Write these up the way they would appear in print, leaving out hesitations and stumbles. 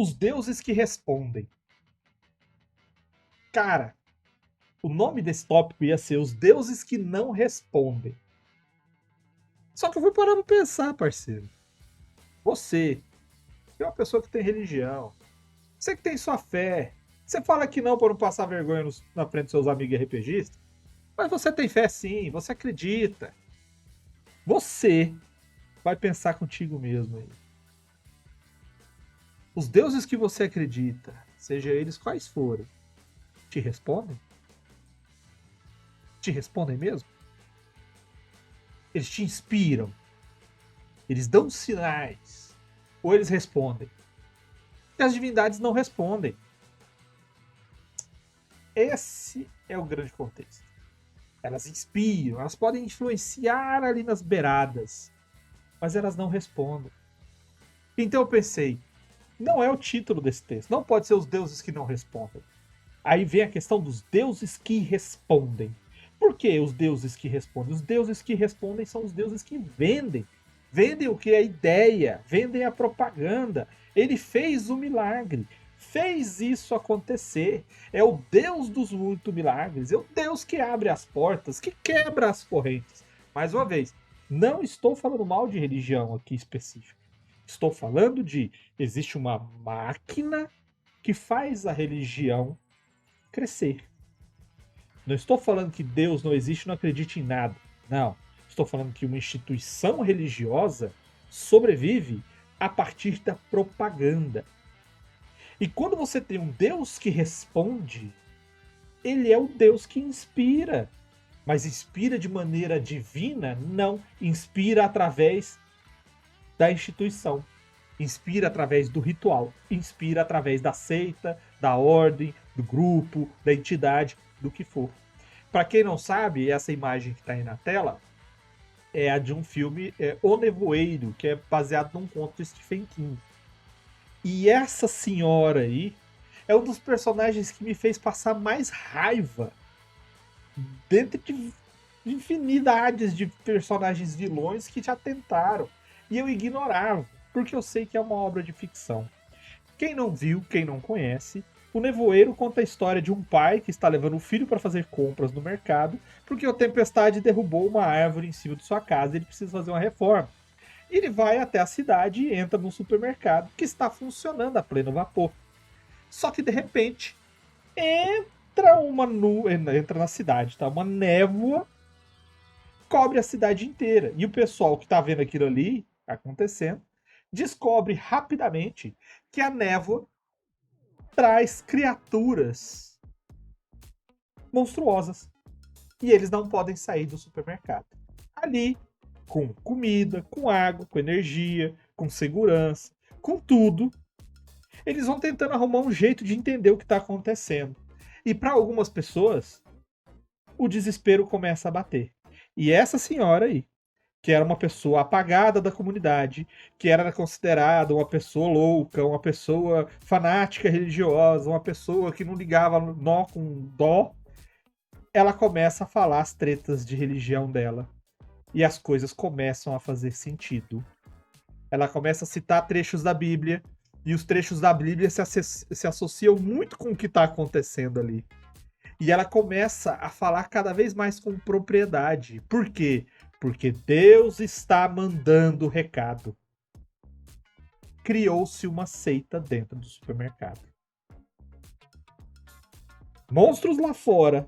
Os deuses que respondem. Cara, o nome desse tópico ia ser Os deuses que não respondem. Só que eu fui parar pra pensar, parceiro. Você, que é uma pessoa que tem religião, você que tem sua fé, você fala que não para não passar vergonha na frente dos seus amigos RPGistas, mas você tem fé sim, você acredita. Você vai pensar contigo mesmo aí. Os deuses que você acredita, seja eles quais forem, te respondem? Te respondem mesmo? Eles te inspiram? Eles dão sinais? Ou eles respondem? E as divindades não respondem. Esse é o grande contexto. Elas inspiram, elas podem influenciar ali nas beiradas, mas elas não respondem. Então eu pensei, não é o título desse texto, não pode ser os deuses que não respondem. Aí vem a questão dos deuses que respondem. Por que os deuses que respondem? Os deuses que respondem são os deuses que vendem. Vendem o que é ideia, vendem a propaganda. Ele fez o milagre, fez isso acontecer. É o Deus dos muitos milagres, é o Deus que abre as portas, que quebra as correntes. Mais uma vez, não estou falando mal de religião aqui específica. Estou falando de existe uma máquina que faz a religião crescer. Não estou falando que Deus não existe e não acredite em nada. Não. Estou falando que uma instituição religiosa sobrevive a partir da propaganda. E quando você tem um Deus que responde, ele é o Deus que inspira. Mas inspira de maneira divina? Não. Inspira através da instituição. Inspira através do ritual. Inspira através da seita, da ordem, do grupo, da entidade, do que for. Para quem não sabe, essa imagem que está aí na tela é a de um filme, O Nevoeiro, que é baseado num conto de Stephen King. E essa senhora aí é um dos personagens que me fez passar mais raiva dentro de infinidades de personagens vilões que já tentaram. E eu ignorava, porque eu sei que é uma obra de ficção. Quem não viu, quem não conhece, O Nevoeiro conta a história de um pai que está levando o filho para fazer compras no mercado, porque a tempestade derrubou uma árvore em cima de sua casa e ele precisa fazer uma reforma. Ele vai até a cidade e entra num supermercado que está funcionando a pleno vapor. Só que de repente entra na cidade, tá? Uma névoa cobre a cidade inteira. E o pessoal que está vendo aquilo ali acontecendo descobre rapidamente que a névoa traz criaturas monstruosas. E eles não podem sair do supermercado. Ali, com comida, com água, com energia, com segurança, com tudo, eles vão tentando arrumar um jeito de entender o que está acontecendo. E para algumas pessoas, o desespero começa a bater. E essa senhora aí, que era uma pessoa apagada da comunidade, que era considerada uma pessoa louca, uma pessoa fanática religiosa, uma pessoa que não ligava nó com dó, ela começa a falar as tretas de religião dela. E as coisas começam a fazer sentido. Ela começa a citar trechos da Bíblia, e os trechos da Bíblia se associam muito com o que está acontecendo ali. E ela começa a falar cada vez mais com propriedade. Por quê? Porque Deus está mandando o recado. Criou-se uma seita dentro do supermercado. Monstros lá fora,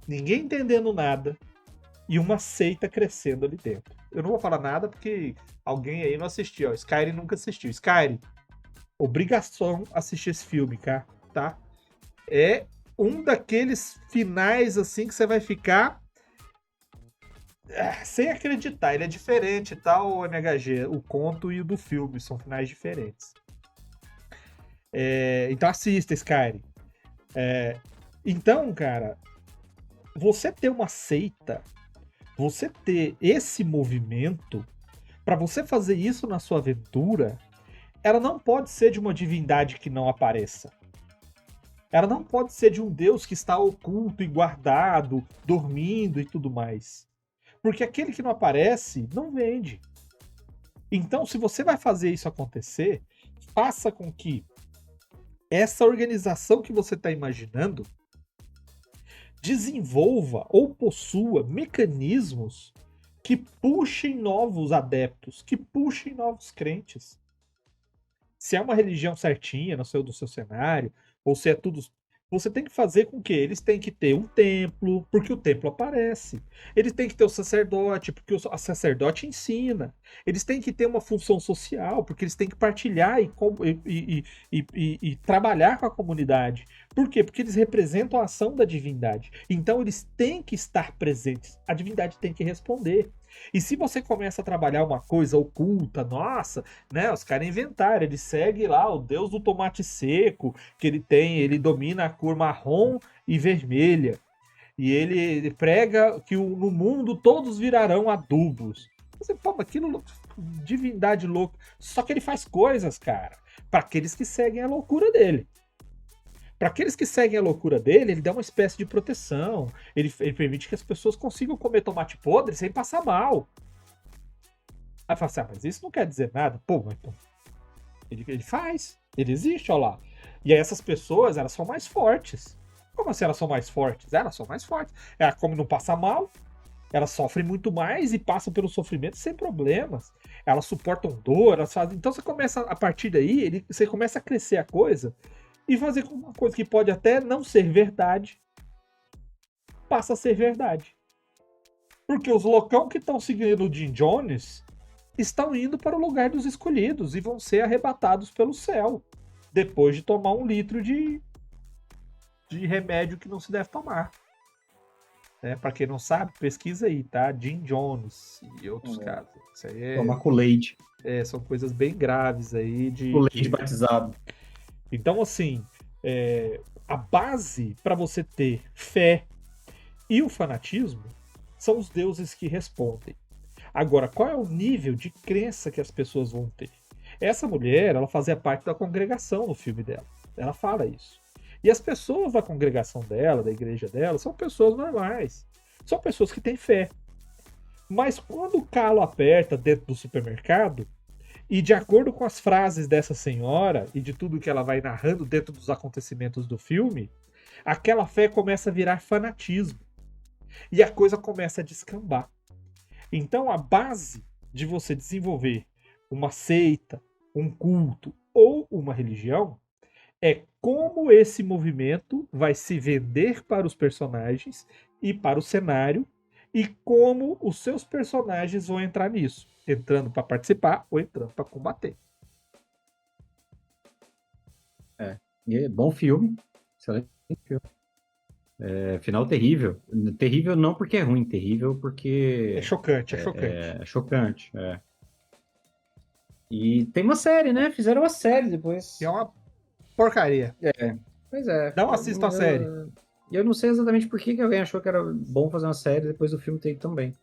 ninguém entendendo nada, e uma seita crescendo ali dentro. Eu não vou falar nada porque alguém aí não assistiu. Ó. Skyrim nunca assistiu. Skyrim, obrigação assistir esse filme, tá? É um daqueles finais assim que você vai ficar sem acreditar. Ele é diferente, tá, o NHG? O conto e o do filme são finais diferentes. Então assista Skyrim. Então, cara, você ter uma seita, você ter esse movimento, para você fazer isso na sua aventura, ela não pode ser de uma divindade que não apareça. Ela não pode ser de um Deus que está oculto e guardado, dormindo e tudo mais. Porque aquele que não aparece, não vende. Então, se você vai fazer isso acontecer, faça com que essa organização que você está imaginando desenvolva ou possua mecanismos que puxem novos adeptos, que puxem novos crentes. Se é uma religião certinha do seu cenário, ou se é tudo. Você tem que fazer com que eles têm que ter um templo, porque o templo aparece. Eles têm que ter o sacerdote, porque o sacerdote ensina. Eles têm que ter uma função social, porque eles têm que partilhar e trabalhar com a comunidade. Por quê? Porque eles representam a ação da divindade. Então eles têm que estar presentes. A divindade tem que responder. E se você começa a trabalhar uma coisa oculta, nossa, né? Os caras inventaram, ele segue lá o deus do tomate seco, que ele domina a cor marrom e vermelha. E ele prega que no mundo todos virarão adubos. Você, pô, aquilo, divindade louca. Só que ele faz coisas, cara, para aqueles que seguem a loucura dele. Para aqueles que seguem a loucura dele, ele dá uma espécie de proteção. Ele permite que as pessoas consigam comer tomate podre sem passar mal. Aí fala assim, mas isso não quer dizer nada. Pô, mas então, ele faz. Ele existe, olha lá. E aí essas pessoas, elas são mais fortes. Como assim elas são mais fortes? Elas são mais fortes. Ela, como não passa mal, elas sofrem muito mais e passam pelo sofrimento sem problemas. Elas suportam dor, elas fazem. Então você começa, a partir daí, você começa a crescer a coisa e fazer com uma coisa que pode até não ser verdade, passa a ser verdade. Porque os loucão que estão seguindo o Jim Jones estão indo para o lugar dos escolhidos e vão ser arrebatados pelo céu, depois de tomar 1 litro de remédio que não se deve tomar. Para quem não sabe, pesquisa aí, tá? Jim Jones e outros casos. Isso aí Tomar com leite. são coisas bem graves aí Com leite batizado. Então, assim, a base para você ter fé e o fanatismo são os deuses que respondem. Agora, qual é o nível de crença que as pessoas vão ter? Essa mulher, ela fazia parte da congregação no filme dela. Ela fala isso. E as pessoas da congregação dela, da igreja dela, são pessoas normais. São pessoas que têm fé. Mas quando o calo aperta dentro do supermercado, e de acordo com as frases dessa senhora e de tudo que ela vai narrando dentro dos acontecimentos do filme, aquela fé começa a virar fanatismo. E a coisa começa a descambar. Então a base de você desenvolver uma seita, um culto ou uma religião é como esse movimento vai se vender para os personagens e para o cenário e como os seus personagens vão entrar nisso, entrando para participar ou entrando para combater. E é bom filme, excelente filme. Final terrível. Terrível não porque é ruim, terrível porque... É chocante, é chocante. É chocante, E tem uma série, né? Fizeram uma série depois. É uma porcaria. Pois é. Não assista a série. Eu não sei exatamente por que alguém achou que era bom fazer uma série depois do filme ter ido também.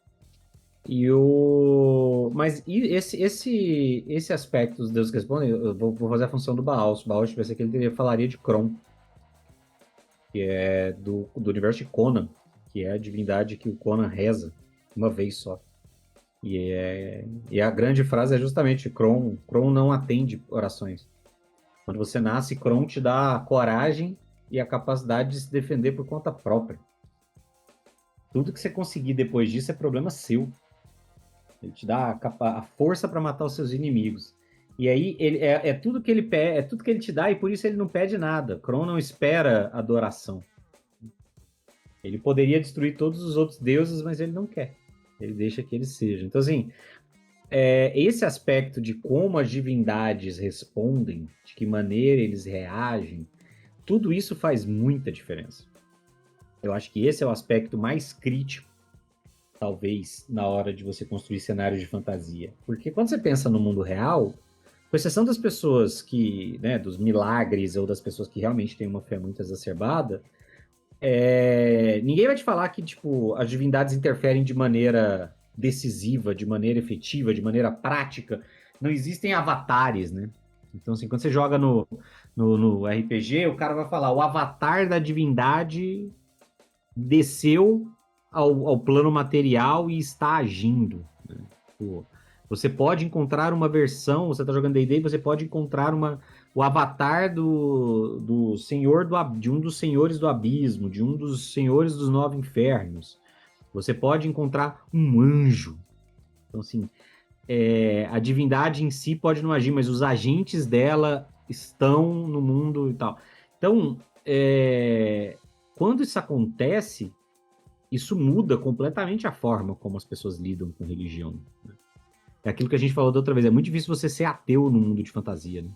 Mas esse aspecto dos deuses que respondem, eu vou fazer a função do Baal. Se o Baal tivesse aqui, ele falaria de Kron, que é do universo de Conan, que é a divindade que o Conan reza uma vez só. E a grande frase é justamente Kron não atende orações. Quando você nasce, Kron te dá a coragem e a capacidade de se defender por conta própria. Tudo que você conseguir depois disso é problema seu. Ele te dá a força para matar os seus inimigos. E aí é tudo que ele pede, é tudo que ele te dá, e por isso ele não pede nada. Kron não espera adoração. Ele poderia destruir todos os outros deuses, mas ele não quer. Ele deixa que eles sejam. Então, assim, esse aspecto de como as divindades respondem, de que maneira eles reagem, tudo isso faz muita diferença. Eu acho que esse é o aspecto mais crítico, talvez, na hora de você construir cenários de fantasia. Porque quando você pensa no mundo real, com exceção das pessoas que, né, dos milagres ou das pessoas que realmente têm uma fé muito exacerbada, ninguém vai te falar que, tipo, as divindades interferem de maneira decisiva, de maneira efetiva, de maneira prática. Não existem avatares, né? Então, assim, quando você joga no RPG, o cara vai falar, o avatar da divindade desceu ao plano material e está agindo. Né? Você pode encontrar uma versão, você está jogando D&D, você pode encontrar o avatar do senhor de um dos senhores do abismo, de um dos senhores dos nove infernos. Você pode encontrar um anjo. Então, assim, a divindade em si pode não agir, mas os agentes dela estão no mundo e tal. Então, quando isso acontece, isso muda completamente a forma como as pessoas lidam com religião, né? É aquilo que a gente falou da outra vez. É muito difícil você ser ateu no mundo de fantasia, né?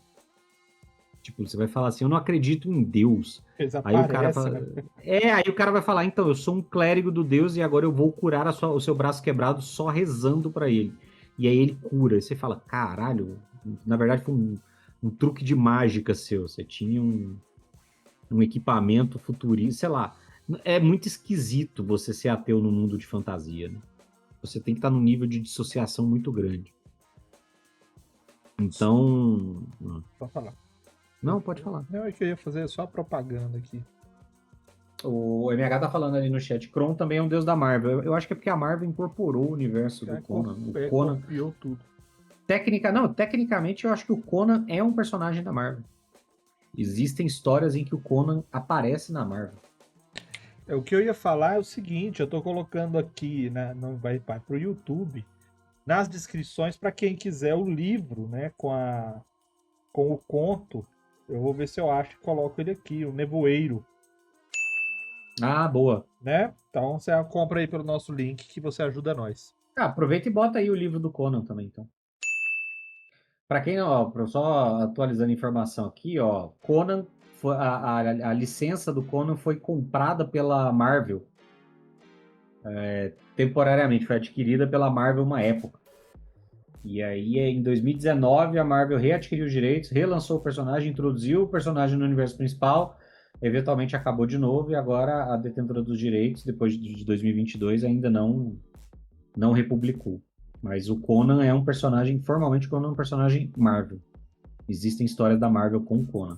Tipo, você vai falar assim, eu não acredito em Deus. Aí o cara Desaparece, fala... né? Aí o cara vai falar, então, eu sou um clérigo do Deus e agora eu vou curar o seu braço quebrado só rezando pra ele. E aí ele cura. E você fala, caralho, na verdade foi um truque de mágica seu. Você tinha um equipamento futurista, sei lá. É muito esquisito você ser ateu no mundo de fantasia, né? Você tem que estar num nível de dissociação muito grande. Então. Só falar. Não, pode falar. Não, é que eu ia fazer só propaganda aqui. O MH tá falando ali no chat. Kron também é um deus da Marvel. Eu acho que é porque a Marvel incorporou o universo do Conan. O Conan copiou tudo. Tecnicamente, eu acho que o Conan é um personagem da Marvel. Existem histórias em que o Conan aparece na Marvel. O que eu ia falar é o seguinte, eu tô colocando aqui, né, não vai pro YouTube, nas descrições para quem quiser o livro, né, com o conto. Eu vou ver se eu acho e coloco ele aqui, o Nevoeiro, Ah, boa. né? Então você compra aí pelo nosso link que você ajuda nós. Aproveita e bota aí o livro do Conan também, então. Para quem não, ó, só atualizando a informação aqui, ó, Conan, a licença do Conan foi comprada pela Marvel. Temporariamente, foi adquirida pela Marvel uma época. E aí, em 2019, a Marvel readquiriu os direitos, relançou o personagem, introduziu o personagem no universo principal, eventualmente acabou de novo, e agora a detentora dos direitos, depois de 2022, ainda não republicou. Mas o Conan é um personagem, formalmente, Conan é um personagem Marvel. Existem histórias da Marvel com o Conan.